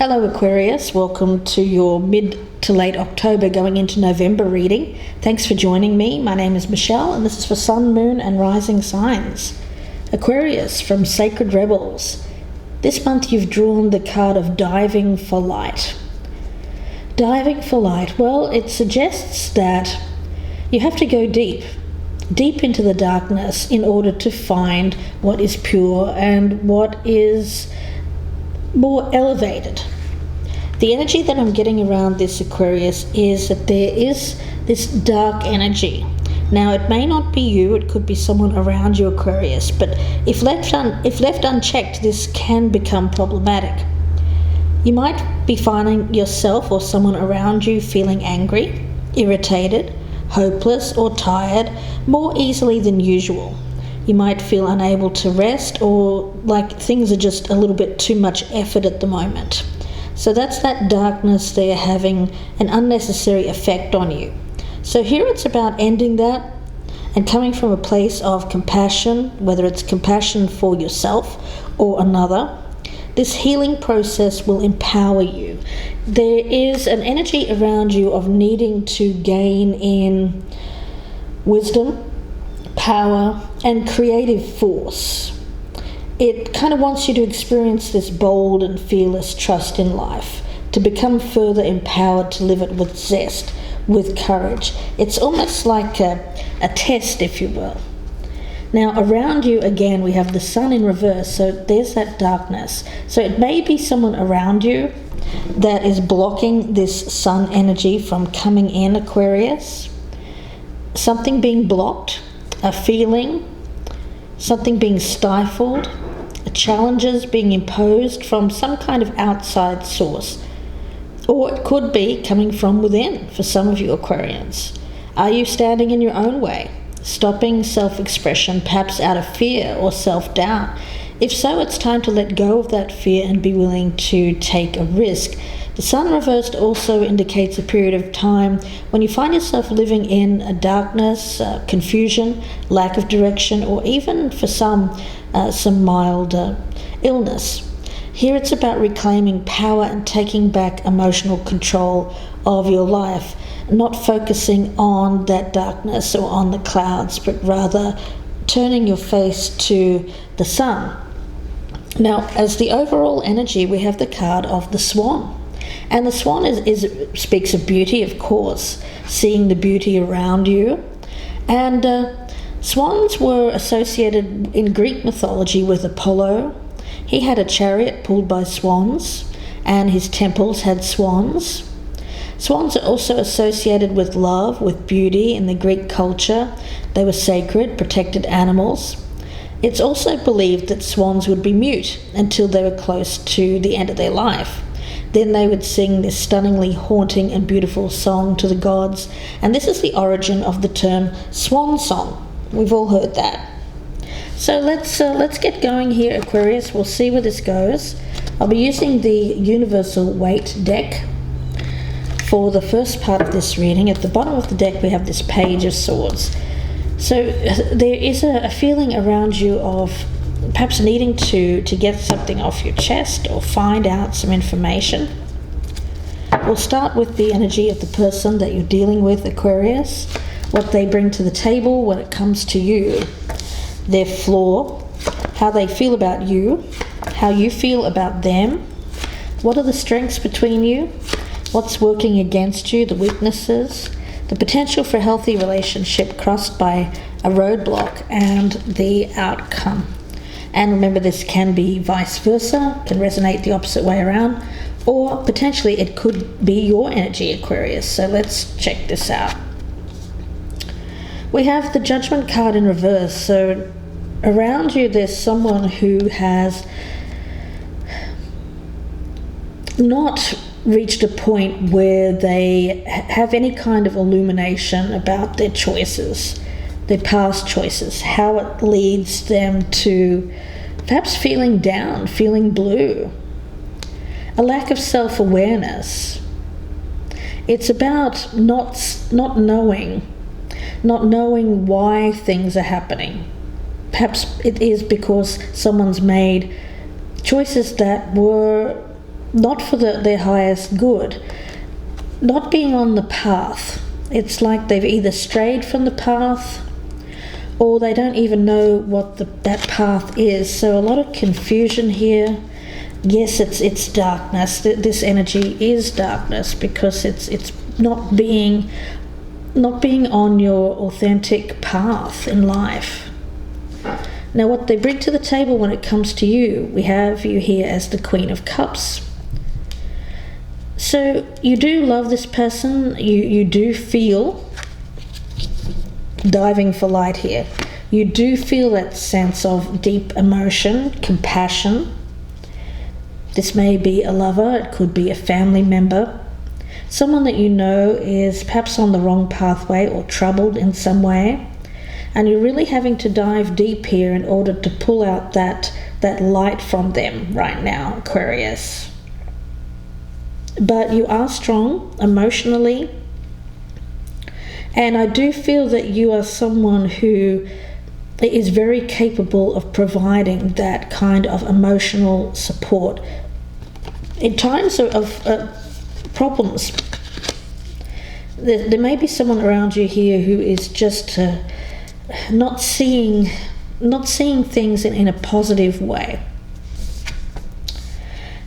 Hello Aquarius, welcome to your mid to late October going into November reading. Thanks for joining me. My name is Michelle and this is for Sun, Moon and Rising signs. Aquarius from Sacred Rebels. This month you've drawn the card of Diving for Light. Diving for light, well, it suggests that you have to go deep into the darkness in order to find what is pure and what is more elevated. The energy that I'm getting around this Aquarius is that there is this dark energy. Now, it may not be you, it could be someone around you, Aquarius, but if left unchecked, this can become problematic. You might be finding yourself or someone around you feeling angry, irritated, hopeless or tired more easily than usual. You might feel unable to rest or like things are just a little bit too much effort at the moment. So that's that darkness there having an unnecessary effect on you. So here it's about ending that and coming from a place of compassion, whether it's compassion for yourself or another. This healing process will empower you. There is an energy around you of needing to gain in wisdom, power, and creative force. It kind of wants you to experience this bold and fearless trust in life, to become further empowered to live it with zest, with courage. It's almost like a test, if you will. Now, around you, again, we have the sun in reverse, so there's that darkness. So it may be someone around you that is blocking this sun energy from coming in, Aquarius. Something being blocked, a feeling, something being stifled, challenges being imposed from some kind of outside source. Or it could be coming from within for some of you Aquarians. Are you standing in your own way? Stopping self-expression, perhaps out of fear or self-doubt? If so, it's time to let go of that fear and be willing to take a risk. The sun reversed also indicates a period of time when you find yourself living in a darkness, confusion, lack of direction, or even for some mild illness. Here it's about reclaiming power and taking back emotional control of your life, not focusing on that darkness or on the clouds, but rather turning your face to the sun. Now, as the overall energy, we have the card of the SWAN. And the swan speaks of beauty, of course, seeing the beauty around you. And swans were associated in Greek mythology with Apollo. He had a chariot pulled by swans, and his temples had swans. Swans are also associated with love, with beauty in the Greek culture. They were sacred, protected animals. It's also believed that swans would be mute until they were close to the end of their life. Then they would sing this stunningly haunting and beautiful song to the gods. And this is the origin of the term swan song. We've all heard that. So let's get going here, Aquarius. We'll see where this goes. I'll be using the Universal Waite deck for the first part of this reading. At the bottom of the deck we have this Page of Swords. So there is a feeling around you of perhaps needing to get something off your chest or find out some information. We'll start with the energy of the person that you're dealing with, Aquarius, what they bring to the table when it comes to you, their flaw, how they feel about you, how you feel about them, what are the strengths between you, what's working against you, the weaknesses, the potential for a healthy relationship crossed by a roadblock, and the outcome. And remember, this can be vice versa, can resonate the opposite way around, or potentially it could be your energy, Aquarius. So let's check this out. We have the Judgment card in reverse. So around you there's someone who has not reached a point where they have any kind of illumination about their choices, their past choices, how it leads them to perhaps feeling down, feeling blue, a lack of self-awareness. It's about not knowing why things are happening. Perhaps it is because someone's made choices that were not for their highest good, not being on the path. It's like they've either strayed from the path or they don't even know what that path is. So a lot of confusion here. Yes, it's darkness. This energy is darkness because it's not being on your authentic path in life. Now, what they bring to the table when it comes to you, we have you here as the Queen of Cups. So you do love this person. You do feel, diving for light here, you do feel that sense of deep emotion, compassion. This may be a lover, it could be a family member, someone that you know is perhaps on the wrong pathway or troubled in some way, and you're really having to dive deep here in order to pull out that light from them right now, Aquarius. But you are strong emotionally, and I do feel that you are someone who is very capable of providing that kind of emotional support in times of problems. There may be someone around you here who is just not seeing things in a positive way.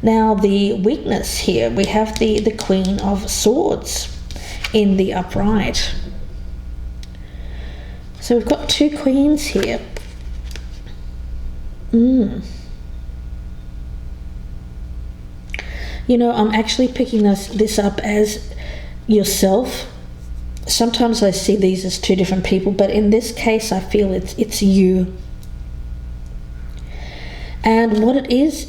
Now, the weakness here, we have the Queen of Swords in the upright. So we've got two queens here. You know, I'm actually picking this up as yourself. Sometimes I see these as two different people, but in this case I feel it's you. And what it is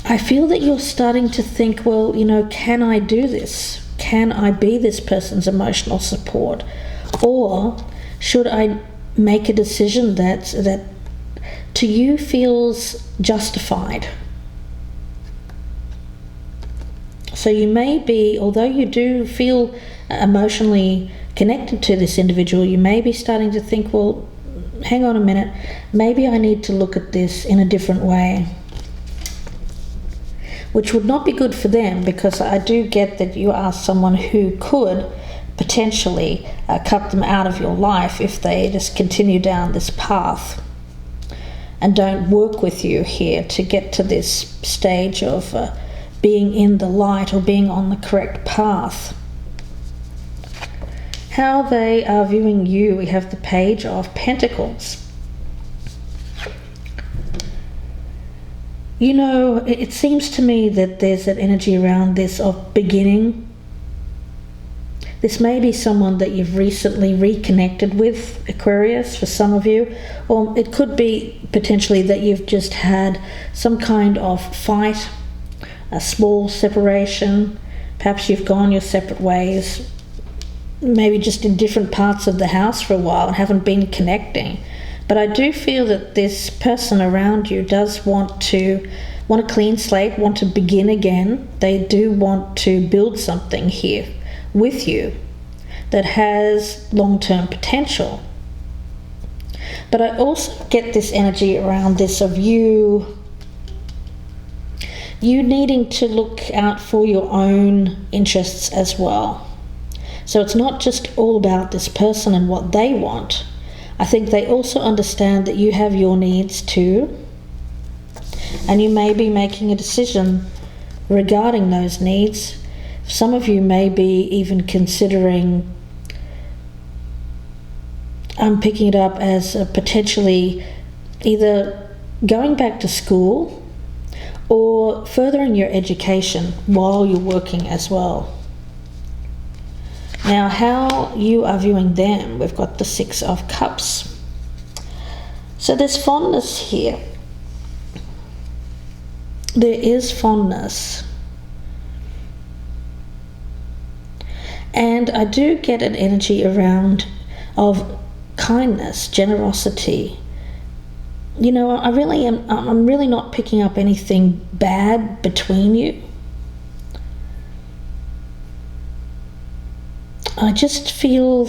I feel that you're starting to think, well, you know, can I do this? Can I be this person's emotional support? Or should I make a decision that to you feels justified? So you may be, although you do feel emotionally connected to this individual, you may be starting to think, well, hang on a minute, maybe I need to look at this in a different way. Which would not be good for them, because I do get that you are someone who could potentially cut them out of your life if they just continue down this path and don't work with you here to get to this stage of being in the light or being on the correct path. How they are viewing you, we have the Page of Pentacles. You know, it seems to me that there's an energy around this of beginning. This may be someone that you've recently reconnected with, Aquarius, for some of you. Or it could be potentially that you've just had some kind of fight, a small separation. Perhaps you've gone your separate ways, maybe just in different parts of the house for a while and haven't been connecting. But I do feel that this person around you does want a clean slate, want to begin again. They do want to build something here with you that has long-term potential. But I also get this energy around this of you needing to look out for your own interests as well. So it's not just all about this person and what they want. I think they also understand that you have your needs too, and you may be making a decision regarding those needs. Some of you may be even considering, I'm picking it up as potentially either going back to school or furthering your education while you're working as well. Now, how you are viewing them, we've got the Six of Cups. So there's fondness here. There is fondness. And I do get an energy around of kindness, generosity. You know, I'm really not picking up anything bad between you. I just feel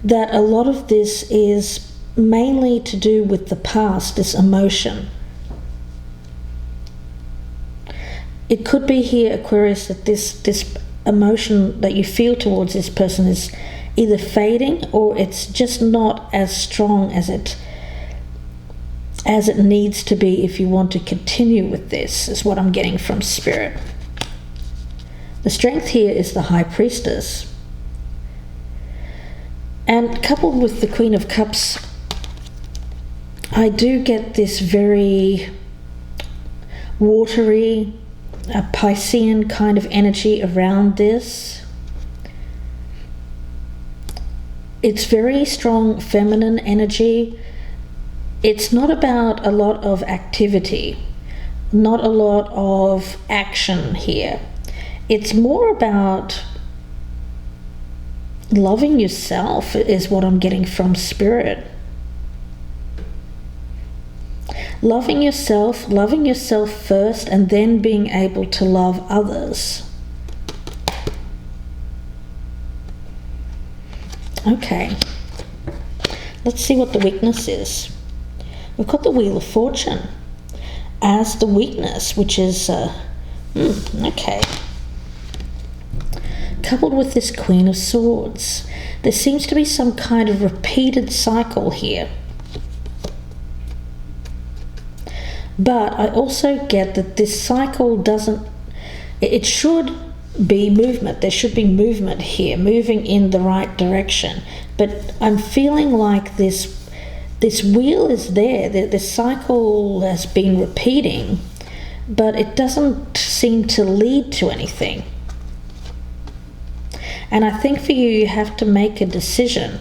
that a lot of this is mainly to do with the past, this emotion. it could be here, Aquarius, that this emotion that you feel towards this person is either fading or it's just not as strong as it needs to be if you want to continue with this, is what I'm getting from Spirit. The strength here is the High Priestess. And coupled with the Queen of Cups, I do get this very watery, a Piscean kind of energy around this. It's very strong feminine energy. It's not about a lot of activity, not a lot of action here. It's more about loving yourself, is what I'm getting from Spirit. Loving yourself first, and then being able to love others. Okay, let's see what the weakness is. We've got the Wheel of Fortune as the weakness, which is, okay. Coupled with this Queen of Swords, there seems to be some kind of repeated cycle here. But I also get that this cycle doesn't, it should be movement. There should be movement here, moving in the right direction. But I'm feeling like this wheel is there. This cycle has been repeating, but it doesn't seem to lead to anything. And I think for you, you have to make a decision.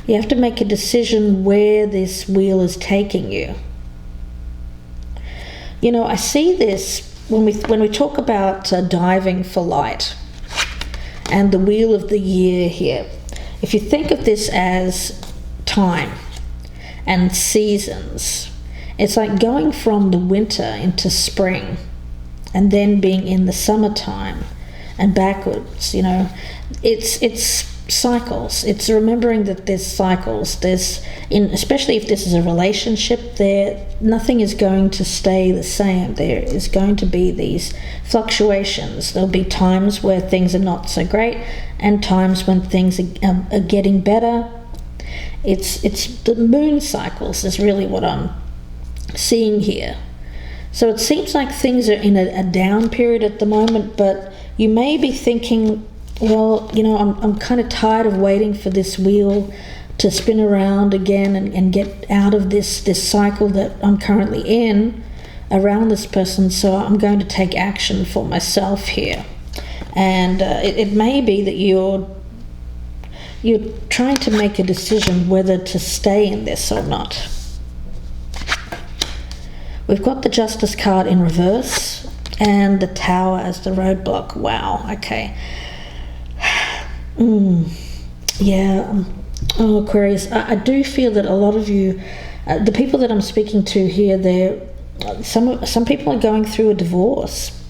You have to make a decision where this wheel is taking you. You know, I see this when we talk about diving for light and the wheel of the year here. If you think of this as time and seasons, it's like going from the winter into spring and then being in the summertime and backwards. You know, it's cycles. It's remembering that there's cycles. Especially if this is a relationship, nothing is going to stay the same. There is going to be these fluctuations. There'll be times where things are not so great and times when things are getting better. It's the moon cycles is really what I'm seeing here. So it seems like things are in a down period at the moment, but you may be thinking, well, you know, I'm kind of tired of waiting for this wheel to spin around again and get out of this cycle that I'm currently in around this person, so I'm going to take action for myself here. And it may be that you're trying to make a decision whether to stay in this or not. We've got the Justice card in reverse and the Tower as the roadblock. Wow, okay. Yeah. Oh, Aquarius, I do feel that a lot of you, the people that I'm speaking to here, some people are going through a divorce.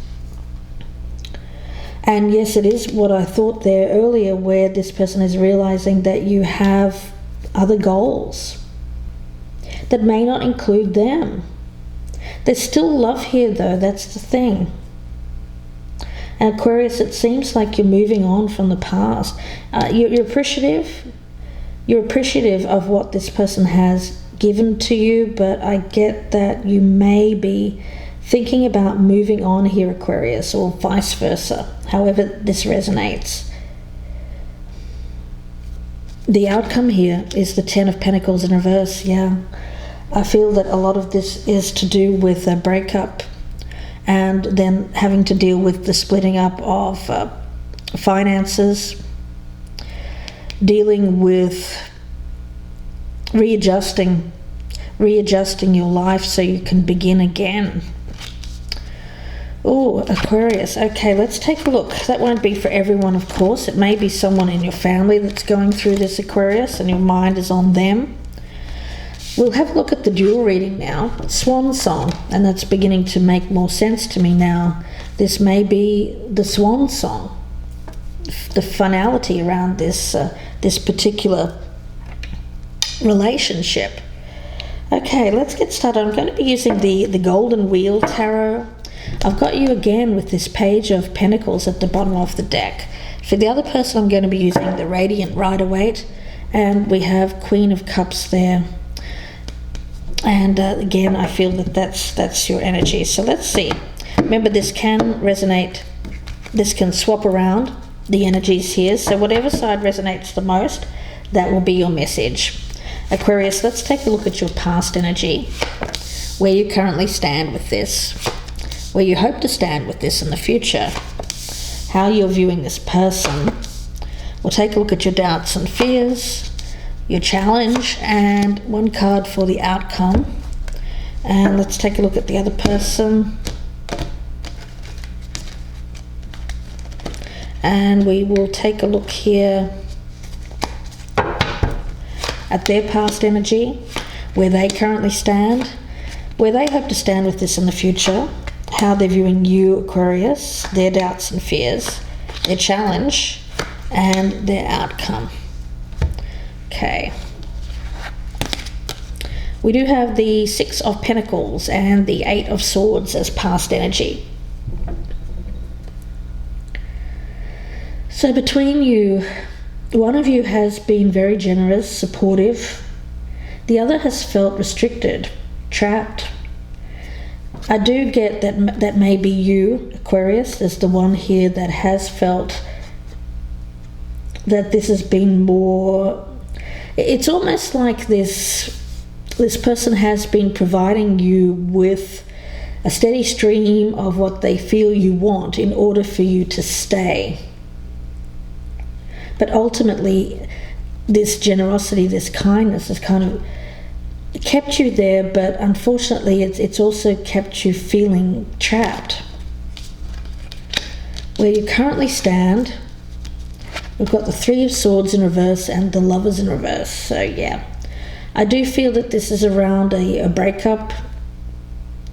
And yes, it is what I thought there earlier, where this person is realizing that you have other goals that may not include them. There's still love here, though. That's the thing. And Aquarius, it seems like you're moving on from the past. You're appreciative. You're appreciative of what this person has given to you, but I get that you may be thinking about moving on here, Aquarius, or vice versa, however this resonates. The outcome here is the Ten of Pentacles in reverse. Yeah, I feel that a lot of this is to do with a breakup and then having to deal with the splitting up of finances, dealing with readjusting your life so you can begin again. Oh, Aquarius. Okay, let's take a look. That won't be for everyone, of course. It may be someone in your family that's going through this, Aquarius, and your mind is on them. We'll have a look at the dual reading now. Swan song, and that's beginning to make more sense to me now. This may be the swan song, the finality around this particular relationship. Okay, let's get started. I'm going to be using the Golden Wheel Tarot, I've got you again with this Page of Pentacles at the bottom of the deck. For the other person, I'm going to be using the Radiant Rider-Waite, and we have Queen of Cups there. And again, I feel that that's your energy. So let's see. Remember, this can resonate. This can swap around the energies here. So whatever side resonates the most, that will be your message. Aquarius, let's take a look at your past energy, where you currently stand with this, where you hope to stand with this in the future, how you're viewing this person. We'll take a look at your doubts and fears, your challenge, and one card for the outcome. And let's take a look at the other person. And we will take a look here at their past energy, where they currently stand, where they hope to stand with this in the future, how they're viewing you, Aquarius, their doubts and fears, their challenge, and their outcome. Okay. We do have the Six of Pentacles and the Eight of Swords as past energy. So between you, one of you has been very generous, supportive. The other has felt restricted, trapped. I do get that may be you, Aquarius, is the one here that has felt that this has been more. It's almost like this person has been providing you with a steady stream of what they feel you want in order for you to stay. But ultimately, this generosity, this kindness has kind of kept you there, but unfortunately it's also kept you feeling trapped. Where you currently stand, we've got the Three of Swords in reverse and the Lovers in reverse. So yeah, I do feel that this is around a breakup,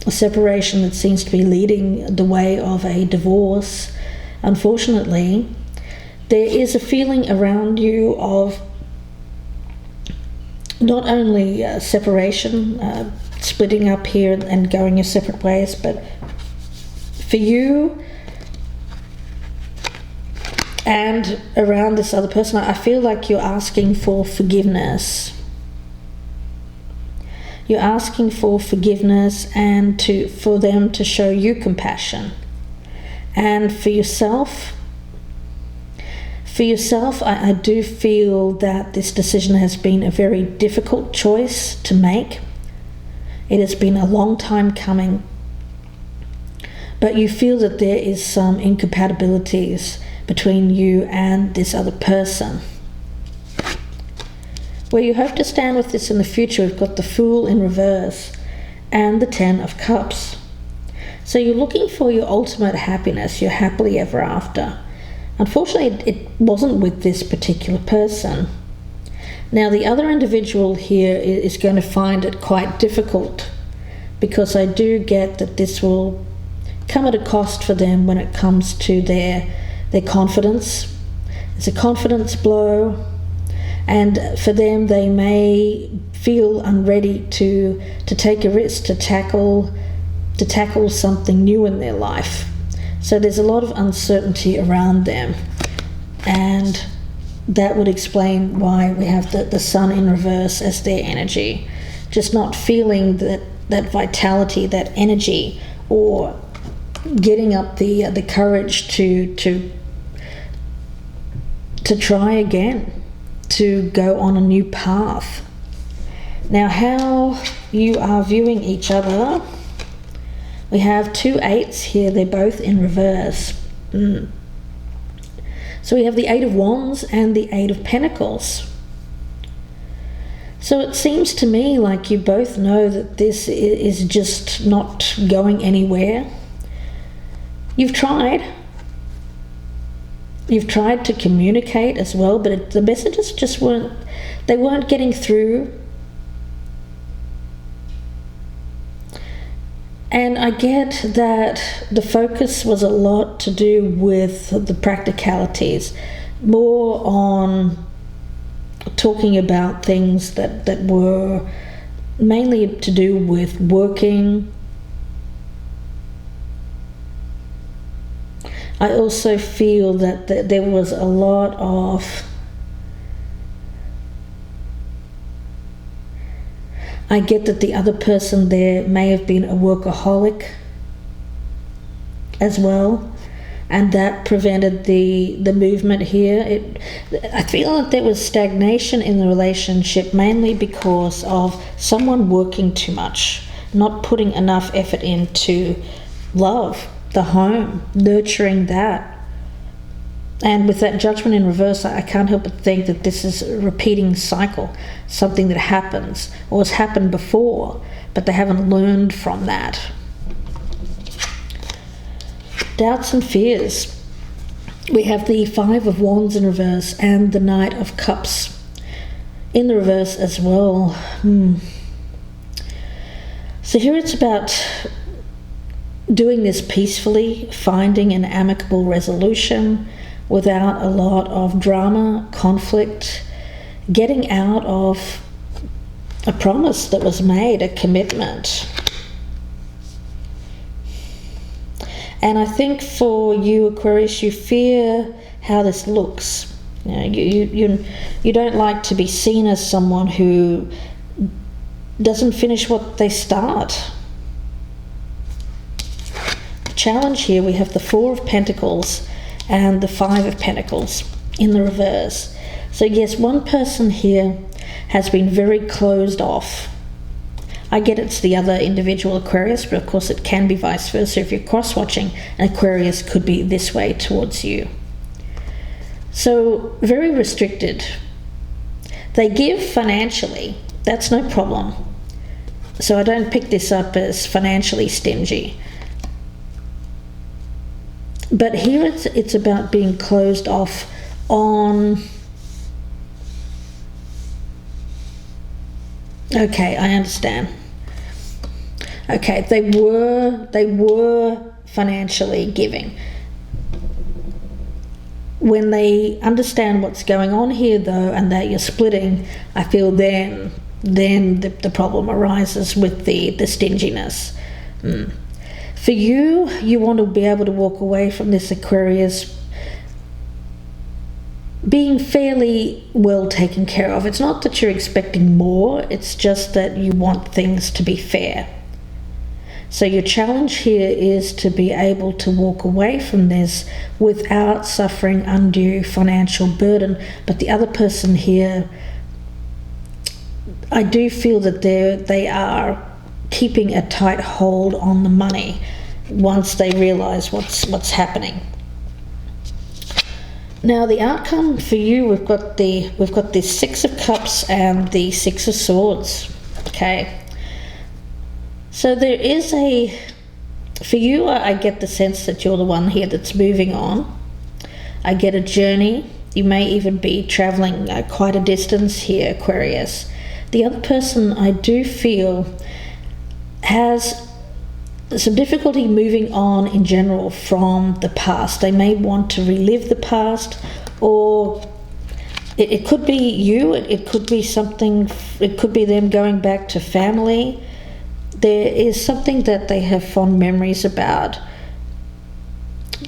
a separation that seems to be leading the way of a divorce. Unfortunately, there is a feeling around you of not only separation, splitting up here and going your separate ways, but for you and around this other person, I feel like you're asking for forgiveness. You're asking for forgiveness and for them to show you compassion. And for yourself, I do feel that this decision has been a very difficult choice to make. It has been a long time coming, but you feel that there is some incompatibilities between you and this other person. Where you hope to stand with this in the future, we've got the Fool in reverse and the Ten of Cups. So you're looking for your ultimate happiness, your happily ever after. Unfortunately, it wasn't with this particular person. Now, the other individual here is going to find it quite difficult, because I do get that this will come at a cost for them when it comes to their confidence. It's a confidence blow, and for them, they may feel unready to take a risk, to tackle something new in their life. So there's a lot of uncertainty around them, and that would explain why we have the Sun in reverse as their energy. Just not feeling that vitality, that energy, or getting up the courage to try again, to go on a new path. Now, how you are viewing each other, we have two eights here. They're both in reverse. So we have the Eight of Wands and the Eight of Pentacles. So it seems to me like you both know that this is just not going anywhere. You've tried. You've tried to communicate as well, but the messages just weren't getting through. And I get that the focus was a lot to do with the practicalities, more on talking about things that were mainly to do with working, I also feel that there was a lot of, I get that the other person there may have been a workaholic as well, and that prevented the movement here. I feel that there was stagnation in the relationship, mainly because of someone working too much, not putting enough effort into love, the home, nurturing that. And with that Judgment in reverse, I can't help but think that this is a repeating cycle, something that happens or has happened before, but they haven't learned from that. Doubts and fears. We have the Five of Wands in reverse and the Knight of Cups in the reverse as well. So here it's about doing this peacefully, finding an amicable resolution without a lot of drama, conflict, getting out of a promise that was made, a commitment. And I think for you, Aquarius, you fear how this looks. You don't like to be seen as someone who doesn't finish what they start. Challenge here, we have the Four of Pentacles and the Five of Pentacles in the reverse. So yes, one person here has been very closed off. I get it's the other individual Aquarius, but of course it can be vice versa. If you're cross-watching, an Aquarius could be this way towards you. So very restricted. They give financially, that's no problem. So I don't pick this up as financially stingy. But here it's about being closed off on... Okay, I understand. Okay, they were financially giving. When they understand what's going on here, though, and that you're splitting, I feel then the problem arises with the stinginess. For you, you want to be able to walk away from this Aquarius being fairly well taken care of. It's not that you're expecting more, it's just that you want things to be fair. So your challenge here is to be able to walk away from this without suffering undue financial burden. But the other person here, I do feel that they are keeping a tight hold on the money once they realize what's happening. Now the outcome for you, we've got the Six of Cups and the Six of Swords. Okay. So there is for you, I get the sense that you're the one here that's moving on. I get a journey. You may even be traveling quite a distance here, Aquarius. The other person, I do feel, has some difficulty moving on in general from the past. They may want to relive the past, or it could be you, it could be something, it could be them going back to family. There is something that they have fond memories about,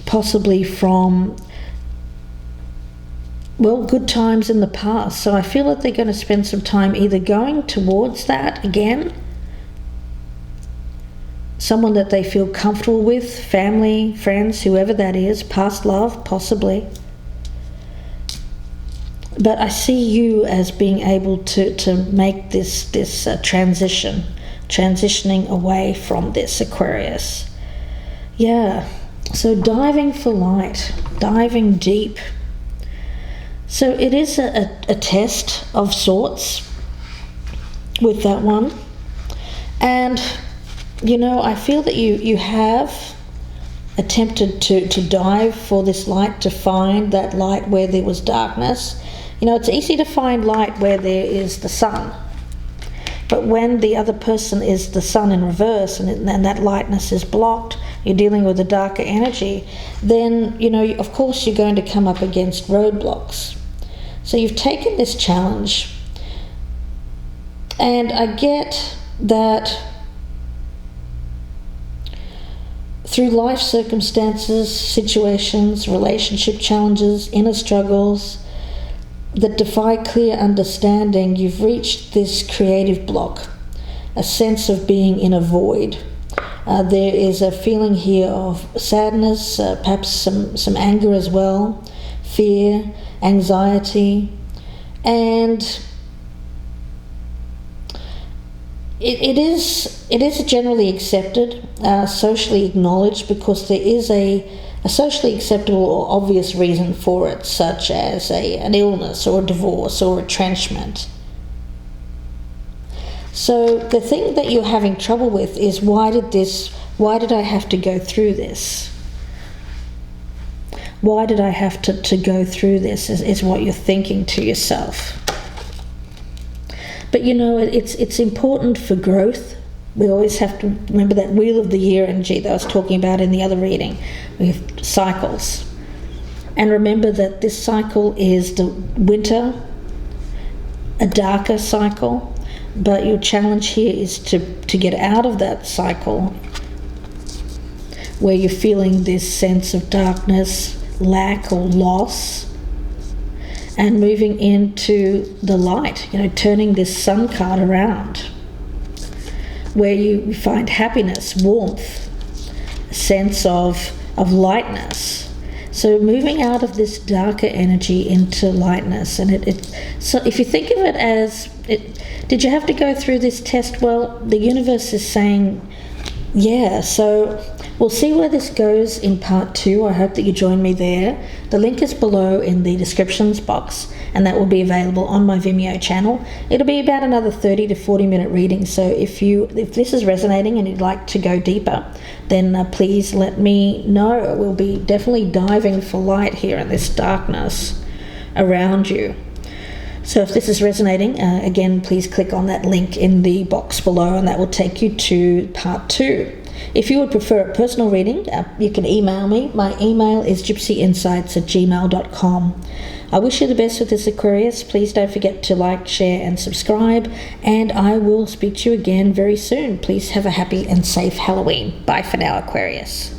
possibly from, well, good times in the past. So I feel that they're going to spend some time either going towards that again, someone that they feel comfortable with, family, friends, whoever that is, past love, possibly. But I see you as being able to make this transitioning away from this Aquarius. Yeah, so diving for light, diving deep. So it is a test of sorts with that one. And you know, I feel that you have attempted to dive for this light, to find that light where there was darkness. You know, it's easy to find light where there is the sun. But when the other person is the sun in reverse and that lightness is blocked, you're dealing with a darker energy, then, you know, of course you're going to come up against roadblocks. So you've taken this challenge, and I get that through life circumstances, situations, relationship challenges, inner struggles that defy clear understanding, you've reached this creative block, a sense of being in a void. There is a feeling here of sadness, perhaps some anger as well, fear, anxiety, and it is generally accepted, socially acknowledged, because there is a socially acceptable or obvious reason for it, such as an illness or a divorce or retrenchment. So the thing that you're having trouble with is, why did I have to go through this? Why did I have to go through this, is what you're thinking to yourself. But it's important for growth. We always have to remember that wheel of the year energy that I was talking about in the other reading. We have cycles. And remember that this cycle is the winter, a darker cycle, but your challenge here is to get out of that cycle where you're feeling this sense of darkness, lack or loss, and moving into the light, turning this sun card around, where you find happiness, warmth, a sense of lightness. So moving out of this darker energy into lightness. And so if you think of it as, did you have to go through this test? Well, the universe is saying, yeah. So we'll see where this goes in part 2. I hope that you join me there. The link is below in the descriptions box, and that will be available on my Vimeo channel. It'll be about another 30 to 40 minute reading. So if this is resonating and you'd like to go deeper, then please let me know. We'll be definitely diving for light here in this darkness around you. So if this is resonating, again, please click on that link in the box below, and that will take you to part 2. If you would prefer a personal reading, you can email me. My email is gypsyinsights@gmail.com. I wish you the best with this, Aquarius. Please don't forget to like, share, and subscribe, and I will speak to you again very soon. Please have a happy and safe Halloween. Bye for now, Aquarius.